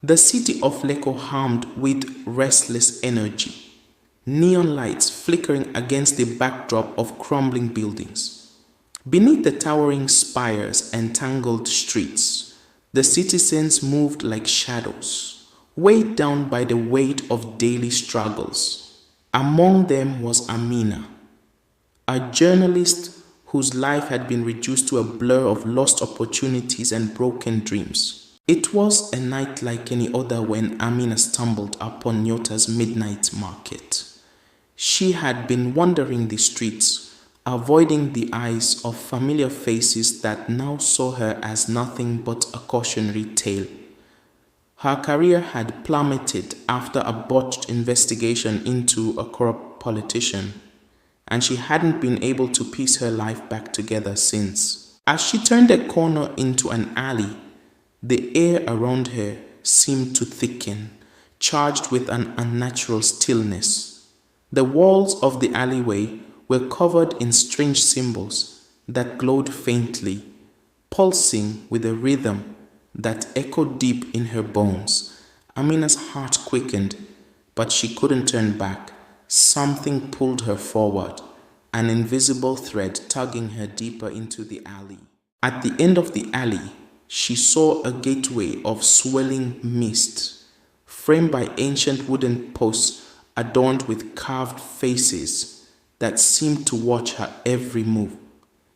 The city of Lecco hummed with restless energy, neon lights flickering against the backdrop of crumbling buildings. Beneath the towering spires and tangled streets, the citizens moved like shadows, weighed down by the weight of daily struggles. Among them was Amina, a journalist whose life had been reduced to a blur of lost opportunities and broken dreams. It was a night like any other when Amina stumbled upon Nyota's midnight market. She had been wandering the streets, avoiding the eyes of familiar faces that now saw her as nothing but a cautionary tale. Her career had plummeted after a botched investigation into a corrupt politician, and she hadn't been able to piece her life back together since. As she turned a corner into an alley, the air around her seemed to thicken, charged with an unnatural stillness. The walls of the alleyway were covered in strange symbols that glowed faintly, pulsing with a rhythm that echoed deep in her bones. Amina's heart quickened, but she couldn't turn back. Something pulled her forward, an invisible thread tugging her deeper into the alley. At the end of the alley, she saw a gateway of swirling mist, framed by ancient wooden posts adorned with carved faces that seemed to watch her every move.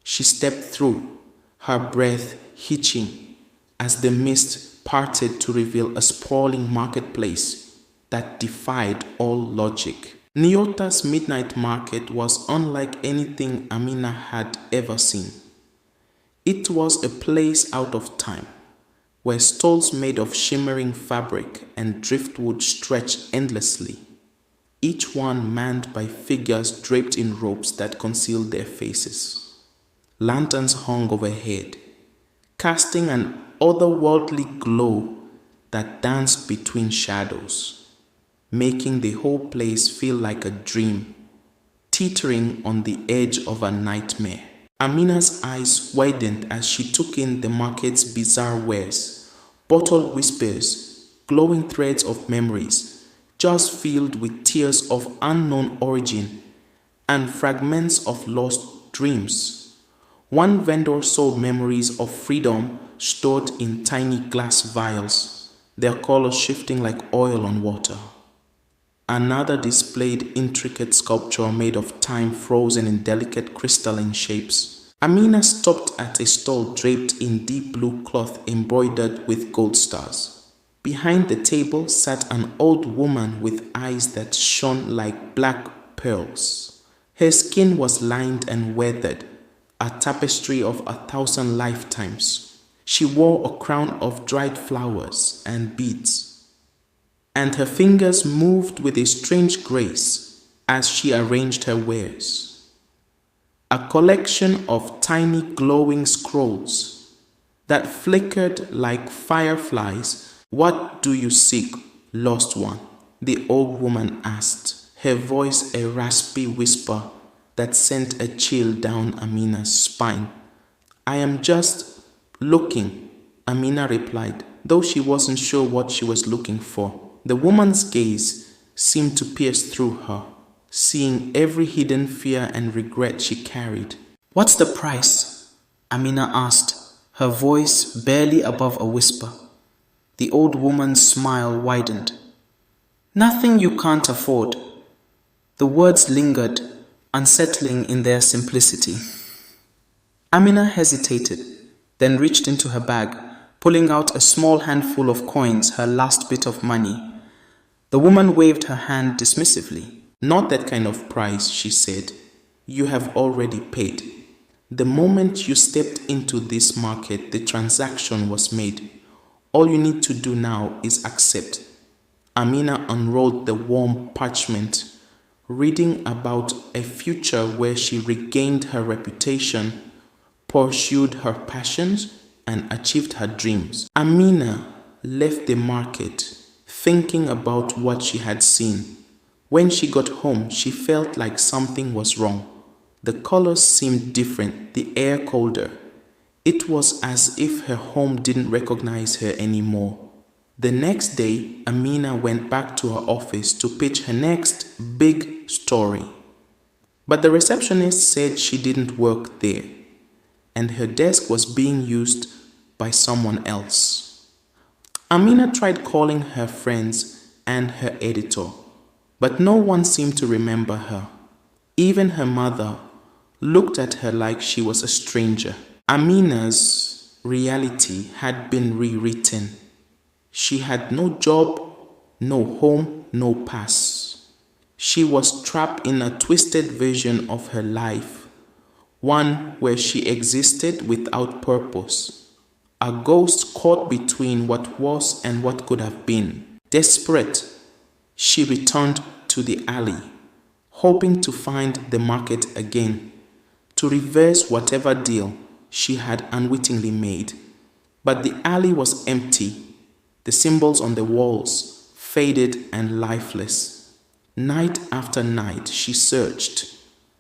She stepped through, her breath hitching as the mist parted to reveal a sprawling marketplace that defied all logic. Nyota's midnight market was unlike anything Amina had ever seen. It was a place out of time, where stalls made of shimmering fabric and driftwood stretched endlessly, each one manned by figures draped in robes that concealed their faces. Lanterns hung overhead, casting an otherworldly glow that danced between shadows, making the whole place feel like a dream, teetering on the edge of a nightmare. Amina's eyes widened as she took in the market's bizarre wares, bottled whispers, glowing threads of memories, jars filled with tears of unknown origin, and fragments of lost dreams. One vendor sold memories of freedom stored in tiny glass vials, their colors shifting like oil on water. Another displayed intricate sculpture made of time frozen in delicate crystalline shapes. Amina stopped at a stall draped in deep blue cloth embroidered with gold stars. Behind the table sat an old woman with eyes that shone like black pearls. Her skin was lined and weathered, a tapestry of 1,000 lifetimes. She wore a crown of dried flowers and beads, and her fingers moved with a strange grace as she arranged her wares. A collection of tiny glowing scrolls that flickered like fireflies. "What do you seek, lost one?" the old woman asked, her voice a raspy whisper that sent a chill down Amina's spine. "I am just looking," Amina replied, though she wasn't sure what she was looking for. The woman's gaze seemed to pierce through her, seeing every hidden fear and regret she carried. "What's the price?" Amina asked, her voice barely above a whisper. The old woman's smile widened. "Nothing you can't afford." The words lingered, unsettling in their simplicity. Amina hesitated, then reached into her bag, pulling out a small handful of coins, her last bit of money. The woman waved her hand dismissively. "Not that kind of price," she said. "You have already paid. The moment you stepped into this market, the transaction was made. All you need to do now is accept." Amina unrolled the warm parchment, reading about a future where she regained her reputation, pursued her passions, and achieved her dreams. Amina left the market, thinking about what she had seen. When she got home, she felt like something was wrong. The colors seemed different, the air colder. It was as if her home didn't recognize her anymore. The next day, Amina went back to her office to pitch her next big story. But the receptionist said she didn't work there, and her desk was being used by someone else. Amina tried calling her friends and her editor, but no one seemed to remember her. Even her mother looked at her like she was a stranger. Amina's reality had been rewritten. She had no job, no home, no pass. She was trapped in a twisted version of her life, one where she existed without purpose, a ghost caught between what was and what could have been. Desperate, she returned to the alley, hoping to find the market again, to reverse whatever deal she had unwittingly made. But the alley was empty, the symbols on the walls faded and lifeless. Night after night she searched,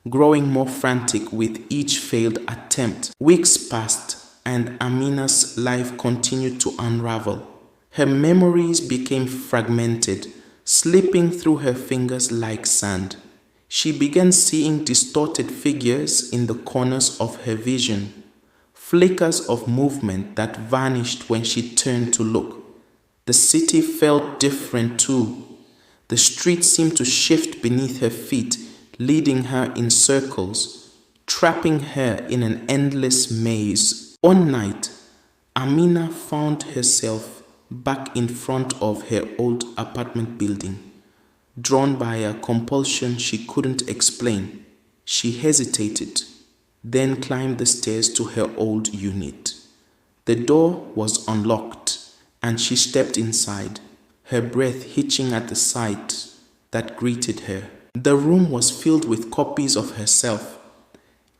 growing more frantic with each failed attempt. Weeks passed, and Amina's life continued to unravel. Her memories became fragmented, slipping through her fingers like sand. She began seeing distorted figures in the corners of her vision, flickers of movement that vanished when she turned to look. The city felt different too. The street seemed to shift beneath her feet, leading her in circles, trapping her in an endless maze. One night, Amina found herself back in front of her old apartment building, drawn by a compulsion she couldn't explain. She hesitated, then climbed the stairs to her old unit. The door was unlocked, and she stepped inside, her breath hitching at the sight that greeted her. The room was filled with copies of herself,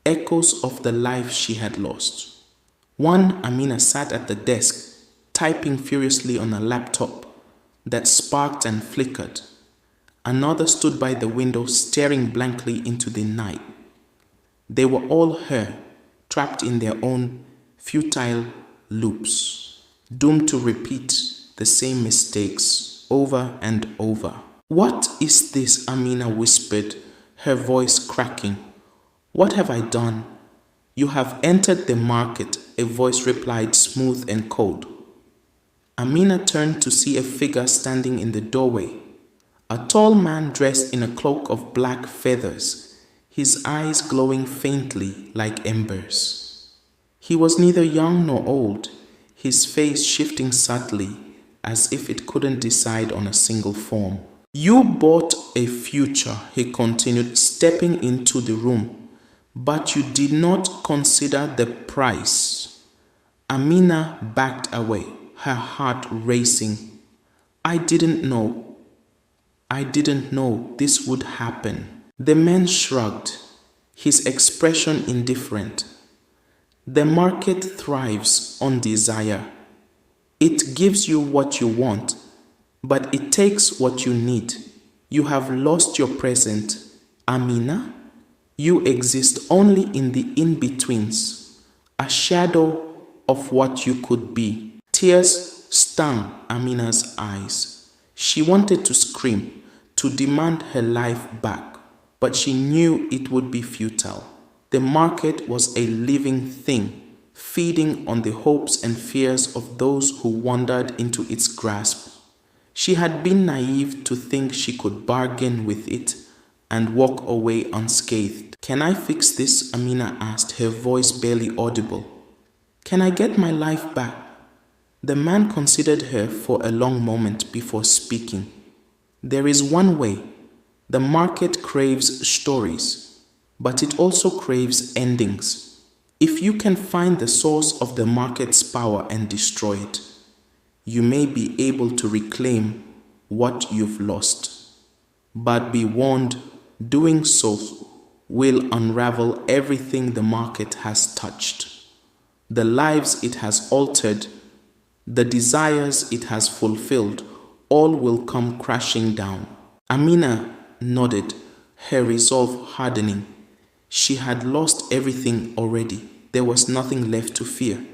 echoes of the life she had lost. One Amina sat at the desk, typing furiously on a laptop that sparked and flickered. Another stood by the window, staring blankly into the night. They were all her, trapped in their own futile loops, doomed to repeat the same mistakes over and over. "What is this?" Amina whispered, her voice cracking. "What have I done?" "You have entered the market," a voice replied, smooth and cold. Amina turned to see a figure standing in the doorway, a tall man dressed in a cloak of black feathers, his eyes glowing faintly like embers. He was neither young nor old, his face shifting subtly as if it couldn't decide on a single form. "You bought a future," he continued, stepping into the room, "but you did not consider the price." Amina backed away, her heart racing. I didn't know this would happen." The man shrugged, his expression indifferent. "The market thrives on desire. It gives you what you want, but it takes what you need. You have lost your present, Amina. You exist only in the in-betweens, a shadow of what you could be." Tears stung Amina's eyes. She wanted to scream, to demand her life back, but she knew it would be futile. The market was a living thing, feeding on the hopes and fears of those who wandered into its grasp. She had been naive to think she could bargain with it and walk away unscathed. "Can I fix this?" Amina asked, her voice barely audible. "Can I get my life back?" The man considered her for a long moment before speaking. "There is one way. The market craves stories, but it also craves endings. If you can find the source of the market's power and destroy it, you may be able to reclaim what you've lost. But be warned, doing so will unravel everything the market has touched. The lives it has altered, the desires it has fulfilled, all will come crashing down." Amina nodded, her resolve hardening. She had lost everything already. There was nothing left to fear.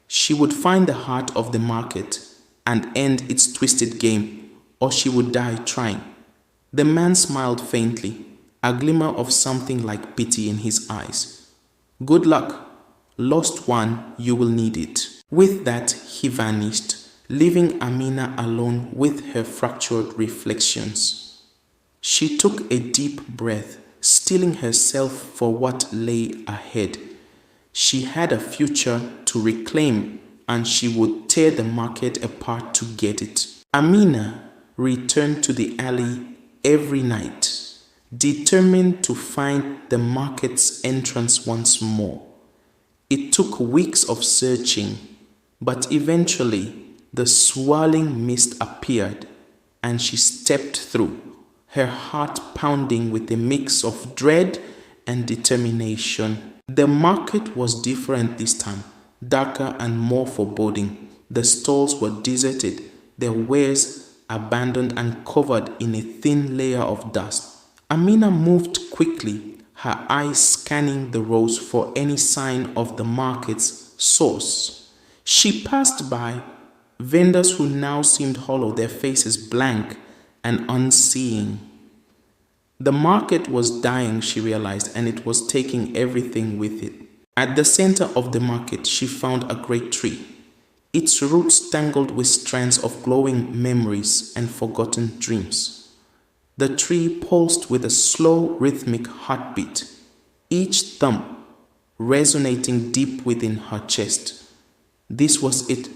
She would find the heart of the market and end its twisted game, or she would die trying. The man smiled faintly, a glimmer of something like pity in his eyes. Good luck. Lost one, you will need it. With that, he vanished, leaving Amina alone with her fractured reflections. She took a deep breath, steeling herself for what lay ahead. She had a future to reclaim, and she would tear the market apart to get it. Amina returned to the alley every night, determined to find the market's entrance once more. It took weeks of searching, but eventually the swirling mist appeared and she stepped through, her heart pounding with a mix of dread and determination. The market was different this time, darker and more foreboding. The stalls were deserted, their wares abandoned and covered in a thin layer of dust. Amina moved quickly, her eyes scanning the rows for any sign of the market's source. She passed by vendors who now seemed hollow, their faces blank and unseeing. The market was dying, she realized, and it was taking everything with it. At the center of the market, she found a great tree, its roots tangled with strands of glowing memories and forgotten dreams. The tree pulsed with a slow, rhythmic heartbeat, each thump resonating deep within her chest. This was it,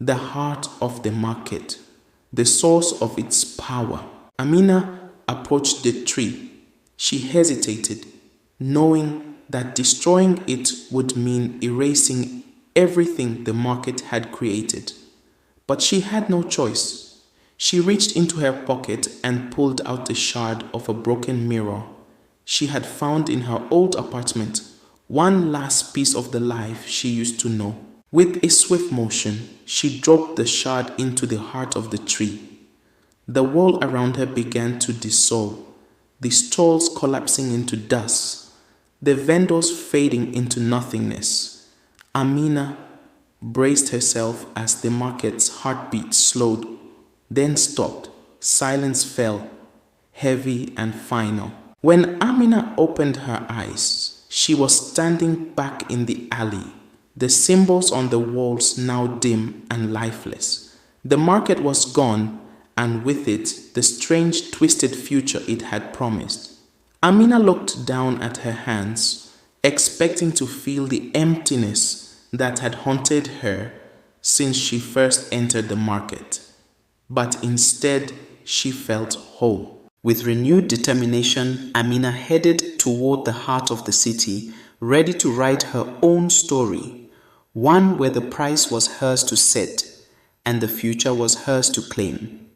the heart of the market, the source of its power. Amina approached the tree. She hesitated, knowing that destroying it would mean erasing everything the market had created. But she had no choice. She reached into her pocket and pulled out a shard of a broken mirror she had found in her old apartment, one last piece of the life she used to know. With a swift motion, she dropped the shard into the heart of the tree. The world around her began to dissolve, the stalls collapsing into dust, the vendors fading into nothingness. Amina braced herself as the market's heartbeat slowed, then stopped. Silence fell, heavy and final. When Amina opened her eyes, she was standing back in the alley, the symbols on the walls now dim and lifeless. The market was gone, and with it, the strange, twisted future it had promised. Amina looked down at her hands, expecting to feel the emptiness that had haunted her since she first entered the market. But instead, she felt whole. With renewed determination, Amina headed toward the heart of the city, ready to write her own story, one where the price was hers to set and the future was hers to claim.